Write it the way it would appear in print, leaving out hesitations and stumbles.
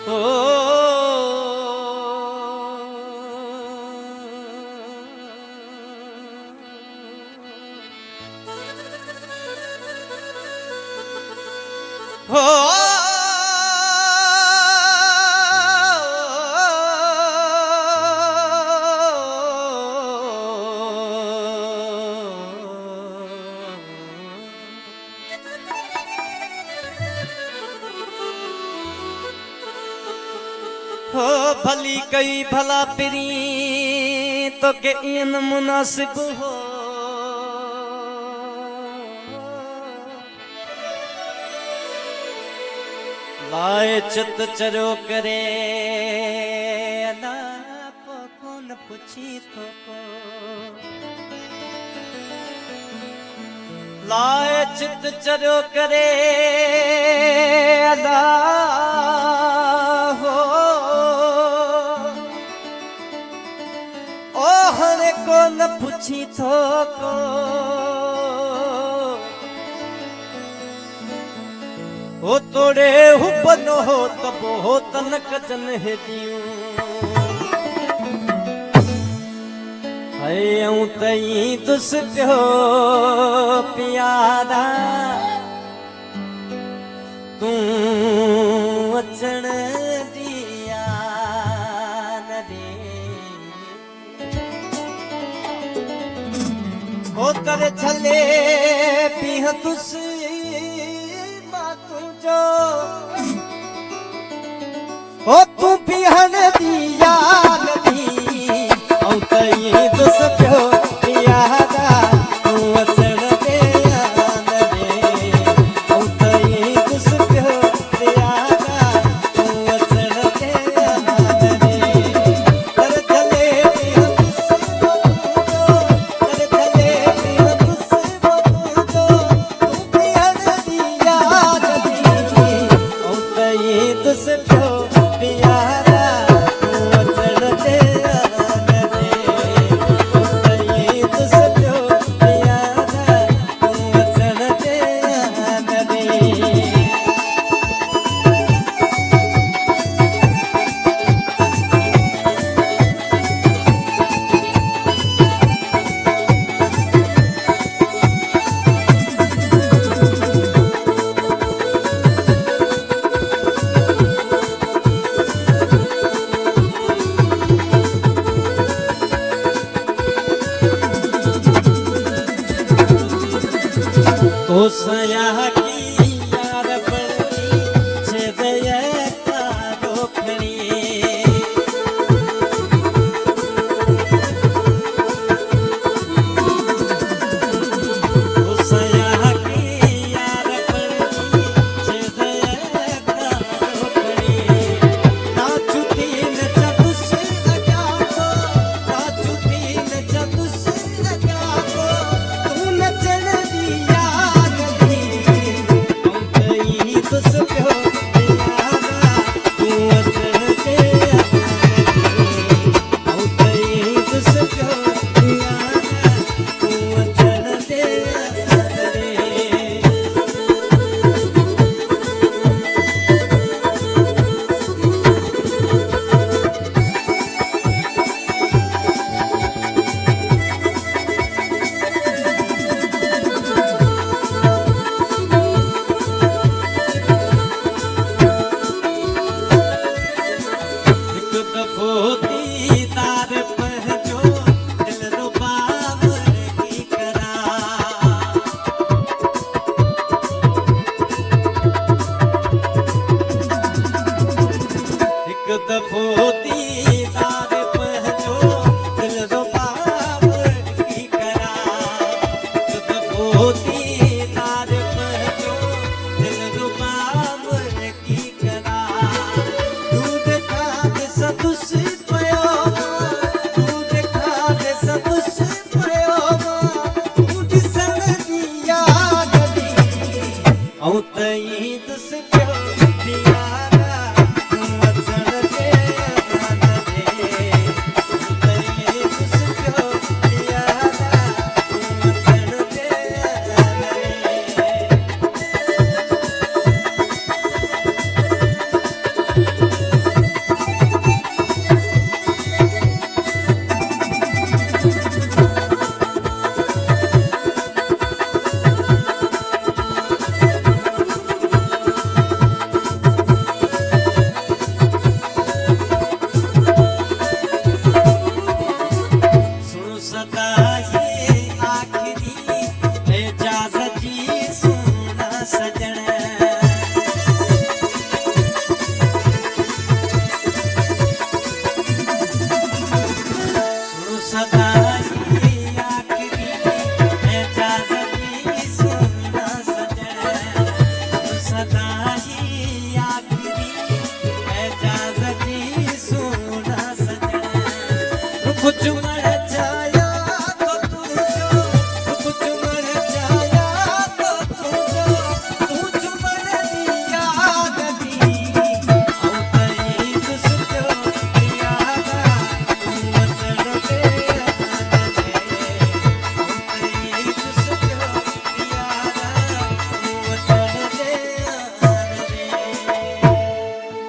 ओ हो भली कई भला पिरी तो के इन मुनासिब हो लाए चित चरो करे अदा कौन पुछी तो को लाए चित चरो करे अदा हो ओहरे को न पुछी तो को हो तोड़े हुबन हो तब हो तनक जन है दियूं हयूं तई दुस पियो प्यादा तू अचण दिया न दे हो तर छले पीह तुस ओ तू पिहन दिया नदी औ तई दुस पियो पियादा तू अचण दे नदी औ तई दुस पियो पियादा तू अचण दे नदी कर चले पियो कर चले पियो तू पिहन दिया नदी औ तई दुस पियो तो सया की यार पड़ी छेदय का रोकड़ी तो सया की यार पड़ी छेदय का रोकड़ी ना छुटी न चबुस लगा को ना छुटी न चबुस लगा को तू न चढ़ दिया तुस पियो पियादा तू अचण दे औ तई तुस पियो पियादा तू अचण दे दीदार पर जो दिल रुबावर की करा एक दफो